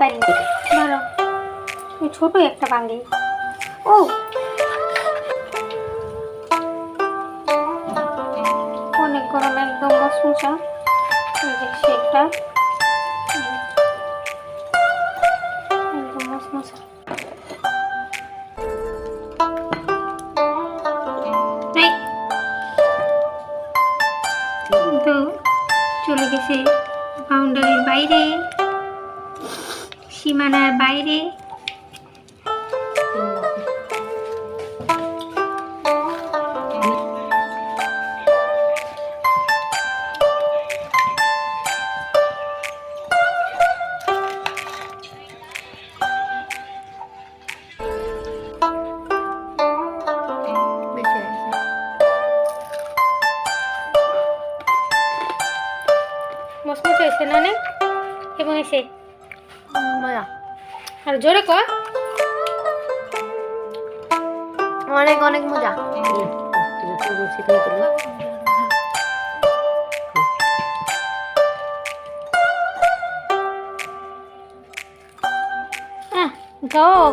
পারি না। ধরো ছোট একটা বাঙ্গি। ও অনেক গরম, একদম মশমশা। এই যে শেকটা একদম মশমশা। তো চলে গেছে বাউন্ডারির বাইরে, সীমানার বাইরে। মশমশ হয়েছে না অনেক, এবং এসে মজা, আর জোরে কর। অনেক অনেক মজা। যাও